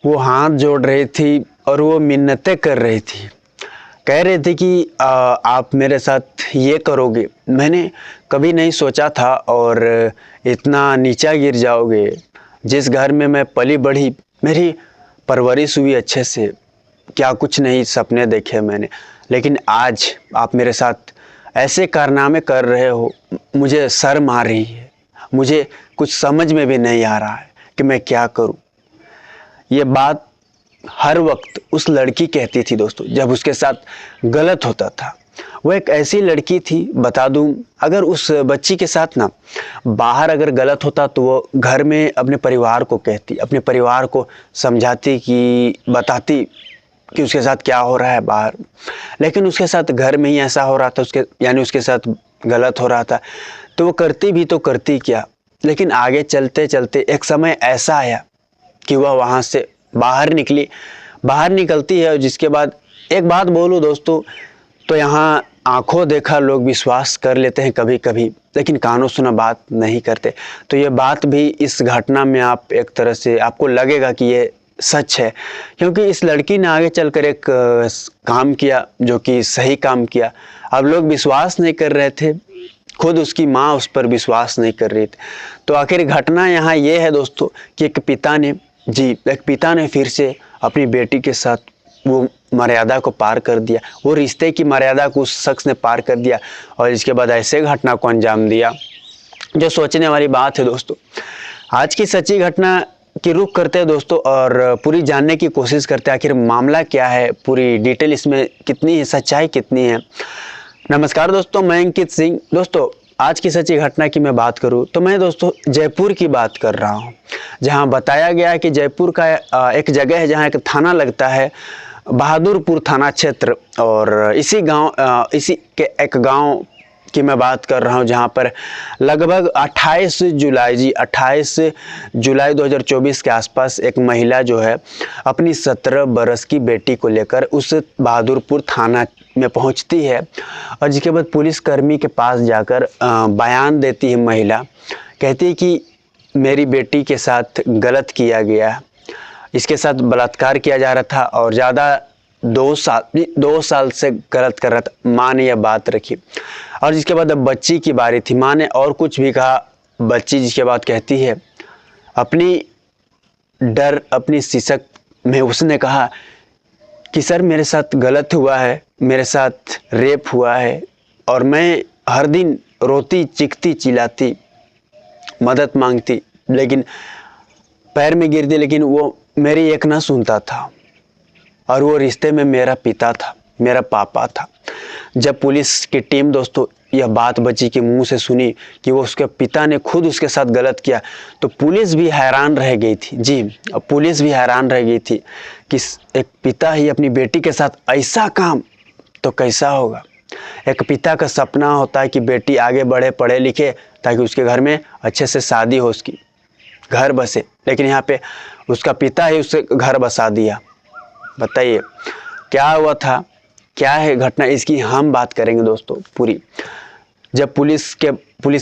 वो हाथ जोड़ रही थी और वो मिन्नतें कर रही थी। कह रही थी कि आप मेरे साथ ये करोगे, मैंने कभी नहीं सोचा था और इतना नीचा गिर जाओगे। जिस घर में मैं पली बढ़ी, मेरी परवरिश हुई अच्छे से, क्या कुछ नहीं सपने देखे मैंने, लेकिन आज आप मेरे साथ ऐसे कारनामे कर रहे हो, मुझे शर्म आ रही है। मुझे कुछ समझ में भी नहीं आ रहा है कि मैं क्या करूं। ये बात हर वक्त उस लड़की कहती थी दोस्तों, जब उसके साथ गलत होता था। वो एक ऐसी लड़की थी, बता दूं, अगर उस बच्ची के साथ ना बाहर अगर गलत होता तो वो घर में अपने परिवार को कहती, अपने परिवार को समझाती, कि बताती कि उसके साथ क्या हो रहा है बाहर। लेकिन उसके साथ घर में ही ऐसा हो रहा था, उसके साथ गलत हो रहा था, तो वो करती भी तो करती क्या। लेकिन आगे चलते चलते एक समय ऐसा आया कि वह वहाँ से बाहर निकलती है, और जिसके बाद एक बात बोलूँ दोस्तों, तो यहाँ आंखों देखा लोग विश्वास कर लेते हैं कभी कभी, लेकिन कानों सुना बात नहीं करते। तो ये बात भी इस घटना में आप एक तरह से आपको लगेगा कि ये सच है, क्योंकि इस लड़की ने आगे चलकर एक काम किया जो कि सही काम किया। अब लोग विश्वास नहीं कर रहे थे, खुद उसकी माँ उस पर विश्वास नहीं कर रही थी। तो आखिर घटना यहाँ ये है दोस्तों कि एक पिता ने फिर से अपनी बेटी के साथ वो मर्यादा को पार कर दिया, वो रिश्ते की मर्यादा को उस शख्स ने पार कर दिया, और इसके बाद ऐसे घटना को अंजाम दिया जो सोचने वाली बात है दोस्तों। आज की सच्ची घटना की रुख करते हैं दोस्तों, और पूरी जानने की कोशिश करते हैं आखिर मामला क्या है, पूरी डिटेल इसमें कितनी है, सच्चाई कितनी है। नमस्कार दोस्तों, मैं अंकित सिंह। दोस्तों, आज की सच्ची घटना की मैं बात करूं तो मैं दोस्तों जयपुर की बात कर रहा हूं, जहां बताया गया है कि जयपुर का एक जगह है जहां एक थाना लगता है, बहादुरपुर थाना क्षेत्र, और इसी के एक गांव की मैं बात कर रहा हूं, जहां पर लगभग 28 जुलाई 2024 के आसपास एक महिला जो है अपनी 17 बरस की बेटी को लेकर उस बहादुरपुर थाना में पहुंचती है, और जिसके बाद पुलिसकर्मी के पास जाकर बयान देती है। महिला कहती है कि मेरी बेटी के साथ गलत किया गया, इसके साथ बलात्कार किया जा रहा था, और ज़्यादा 2 साल से गलत कर रहा था। माँ ने यह बात रखी, और जिसके बाद अब बच्ची की बारी थी। माँ ने और कुछ भी कहा, बच्ची जिसके बाद कहती है अपनी सिसक में उसने कहा कि सर मेरे साथ गलत हुआ है, मेरे साथ रेप हुआ है, और मैं हर दिन रोती चीखती चिल्लाती मदद मांगती, लेकिन पैर में गिरती, लेकिन वो मेरी एक ना सुनता था, और वो रिश्ते में मेरा पिता था, मेरा पापा था। जब पुलिस की टीम दोस्तों यह बात बच्ची के मुंह से सुनी कि वो उसके पिता ने खुद उसके साथ गलत किया, तो पुलिस भी हैरान रह गई थी। जी, पुलिस भी हैरान रह गई थी कि एक पिता ही अपनी बेटी के साथ ऐसा काम, तो कैसा होगा। एक पिता का सपना होता है कि बेटी आगे बढ़े, पढ़े लिखे, ताकि उसके घर में अच्छे से शादी हो, उसकी घर बसे, लेकिन यहाँ पे उसका पिता ही उसे घर बसा दिया। बताइए क्या हुआ था, क्या है घटना, इसकी हम बात करेंगे दोस्तों पूरी। जब पुलिस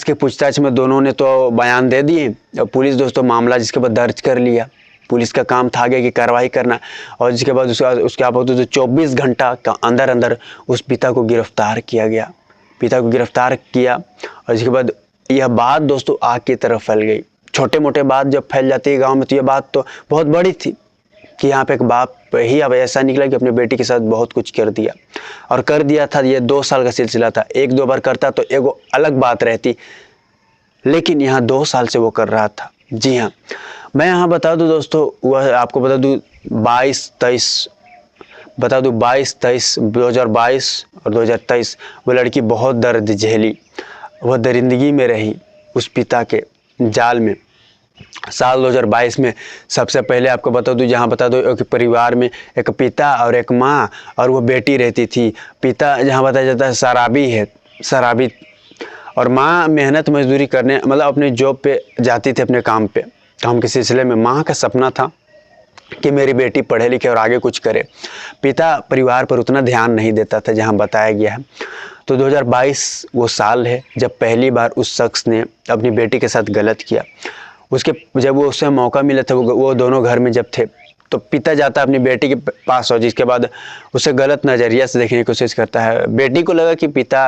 के पूछताछ में दोनों ने तो बयान दे दिए, और पुलिस दोस्तों मामला जिसके बाद दर्ज कर लिया। पुलिस का काम था आगे की कार्रवाई करना, और जिसके बाद उसके बाद तो 24 घंटा का अंदर उस पिता को गिरफ्तार किया गया। और जिसके बाद यह बात दोस्तों आग की तरफ फैल गई। छोटे मोटे बात जब फैल जाती है गाँव में, तो यह बात तो बहुत बड़ी थी कि यहाँ पे एक बाप ही अब ऐसा निकला कि अपनी बेटी के साथ बहुत कुछ कर दिया, और कर दिया था। ये 2 साल का सिलसिला था, 1-2 बार करता तो एक अलग बात रहती, लेकिन यहाँ 2 साल से वो कर रहा था। जी हाँ, मैं यहाँ बता दूँ दोस्तों, वह आपको बता दूँ 22-23 2022 और 2023 वो लड़की बहुत दर्द झेली, वह दरिंदगी में रही उस पिता के जाल में। साल 2022 में सबसे पहले आपको बता दूं, जहां बता दो एक परिवार में एक पिता और एक माँ और वो बेटी रहती थी। पिता जहां बताया जाता है शराबी, और माँ मेहनत मजदूरी करने, मतलब अपने जॉब पे जाती थी, अपने काम के सिलसिले में। माँ का सपना था कि मेरी बेटी पढ़े लिखे और आगे कुछ करे। पिता परिवार पर उतना ध्यान नहीं देता था, जहाँ बताया गया है। तो 2022 वो साल है जब पहली बार उस शख्स ने अपनी बेटी के साथ गलत किया। जब वो उसे मौका मिला था, वो दोनों घर में जब थे, तो पिता जाता है अपनी बेटी के पास और जिसके बाद उसे गलत नज़रिया से देखने की कोशिश करता है। बेटी को लगा कि पिता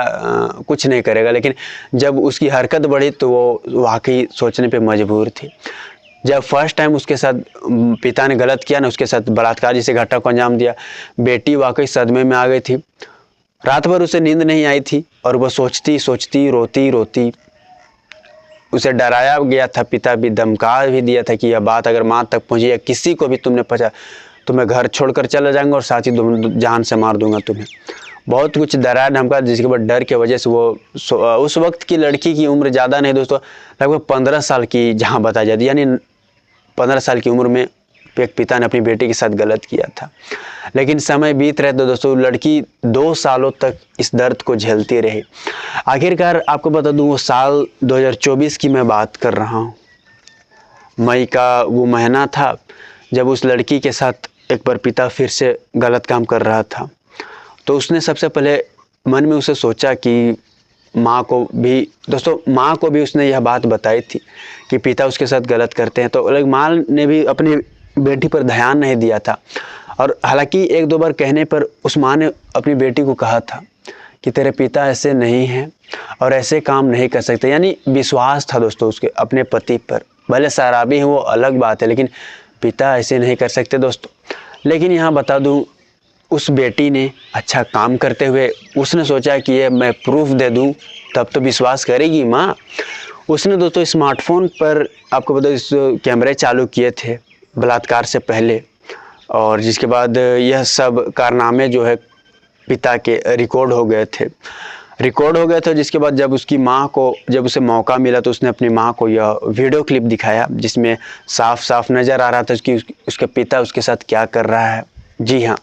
कुछ नहीं करेगा, लेकिन जब उसकी हरकत बढ़ी तो वो वाकई सोचने पे मजबूर थी। जब फर्स्ट टाइम उसके साथ पिता ने गलत किया ना, उसके साथ बलात्कार जैसे घटना को अंजाम दिया, बेटी वाकई सदमे में आ गई थी। रात भर उसे नींद नहीं आई थी और वह सोचती सोचती रोती रोती, उसे डराया गया था, पिता भी धमका भी दिया था कि यह बात अगर माँ तक पहुँची या किसी को भी तुमने पहुँचा तो मैं घर छोड़कर चला जाऊंगा और साथ ही जान से मार दूंगा तुम्हें। बहुत कुछ डराया धमका, जिसके बाद डर की वजह से वो उस वक्त की लड़की की उम्र ज़्यादा नहीं दोस्तों, लगभग 15 साल की जहाँ बताई जाती, यानी 15 साल की उम्र में एक पिता ने अपनी बेटी के साथ गलत किया था। लेकिन समय बीत रहे तो दोस्तों लड़की 2 सालों तक इस दर्द को झेलती रही। आखिरकार आपको बता दूं, वो साल 2024 की मैं बात कर रहा हूँ। मई का वो महीना था जब उस लड़की के साथ एक बार पिता फिर से गलत काम कर रहा था। तो उसने सबसे पहले मन में उसे सोचा कि माँ को भी उसने यह बात बताई थी कि पिता उसके साथ गलत करते हैं। तो माँ ने भी अपनी बेटी पर ध्यान नहीं दिया था, और हालांकि 1-2 बार कहने पर उस माँ ने अपनी बेटी को कहा था कि तेरे पिता ऐसे नहीं हैं और ऐसे काम नहीं कर सकते। यानी विश्वास था दोस्तों उसके अपने पति पर, भले शराबी हैं वो अलग बात है, लेकिन पिता ऐसे नहीं कर सकते दोस्तों। लेकिन यहाँ बता दूँ, उस बेटी ने अच्छा काम करते हुए उसने सोचा कि ये मैं प्रूफ दे दूं तब तो विश्वास करेगी माँ। उसने दोस्तों स्मार्टफोन पर आपको बता इस कैमरे चालू किए थे बलात्कार से पहले, और जिसके बाद यह सब कारनामे जो है पिता के रिकॉर्ड हो गए थे। जिसके बाद जब उसकी माँ को जब उसे मौका मिला तो उसने अपनी माँ को यह वीडियो क्लिप दिखाया, जिसमें साफ साफ नज़र आ रहा था कि उसके पिता उसके साथ क्या कर रहा है। जी हाँ,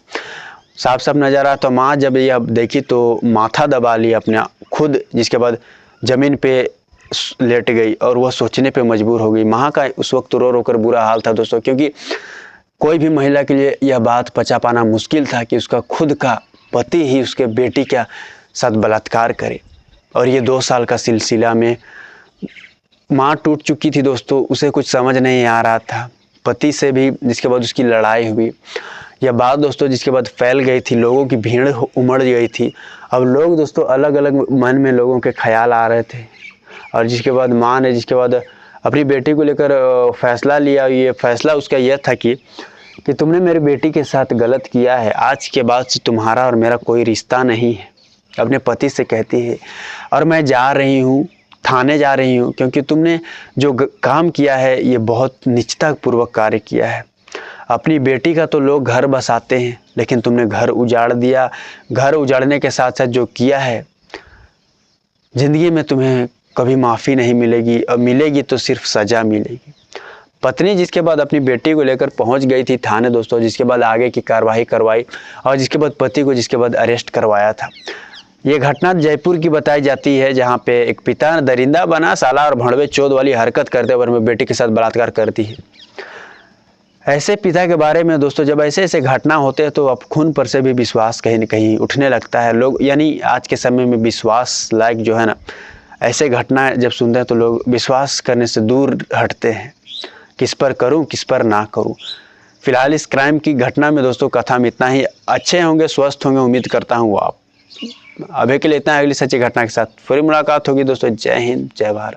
साफ साफ नज़र आ। तो माँ जब यह देखी तो माथा दबा लिया अपना खुद, जिसके बाद ज़मीन पे लेट गई और वह सोचने पे मजबूर हो गई। माँ का उस वक्त रो रो कर बुरा हाल था दोस्तों, क्योंकि कोई भी महिला के लिए यह बात पचा पाना मुश्किल था कि उसका खुद का पति ही उसके बेटी के साथ बलात्कार करे। और ये 2 साल का सिलसिला में माँ टूट चुकी थी दोस्तों, उसे कुछ समझ नहीं आ रहा था। पति से भी जिसके बाद उसकी लड़ाई हुई, यह बात दोस्तों जिसके बाद फैल गई थी, लोगों की भीड़ उमड़ गई थी। अब लोग दोस्तों अलग अलग मन में लोगों के ख्याल आ रहे थे, और जिसके बाद माँ ने जिसके बाद अपनी बेटी को लेकर फैसला लिया। ये फैसला उसका यह था कि तुमने मेरी बेटी के साथ गलत किया है, आज के बाद से तुम्हारा और मेरा कोई रिश्ता नहीं है, अपने पति से कहती है। और मैं जा रही हूँ, थाने जा रही हूँ, क्योंकि तुमने जो काम किया है ये बहुत निष्ठापूर्वक कार्य किया है। अपनी बेटी का तो लोग घर बसाते हैं, लेकिन तुमने घर उजाड़ दिया। घर उजाड़ने के साथ साथ जो किया है, ज़िंदगी में तुम्हें कभी माफ़ी नहीं मिलेगी, और मिलेगी तो सिर्फ सज़ा मिलेगी। पत्नी जिसके बाद अपनी बेटी को लेकर पहुंच गई थी थाने दोस्तों, जिसके बाद आगे की कार्रवाई करवाई, और जिसके बाद पति को जिसके बाद अरेस्ट करवाया था। ये घटना जयपुर की बताई जाती है, जहां पे एक पिता दरिंदा बना साला और भड़वे चोद वाली हरकत करते हुए बेटी के साथ बलात्कार करती है। ऐसे पिता के बारे में दोस्तों जब ऐसे ऐसे घटना होते हैं तो अब खून पर से भी विश्वास कहीं न कहीं उठने लगता है। लोग यानी आज के समय में विश्वास लायक जो है ना, ऐसे घटना जब सुनते हैं तो लोग विश्वास करने से दूर हटते हैं, किस पर करूं किस पर ना करूं। फिलहाल इस क्राइम की घटना में दोस्तों कथा में इतना ही। अच्छे होंगे, स्वस्थ होंगे, उम्मीद करता हूं आप। अभी के लिए इतना है, अगली सच्ची घटना के साथ फिर मुलाकात होगी दोस्तों। जय हिंद, जय भारत।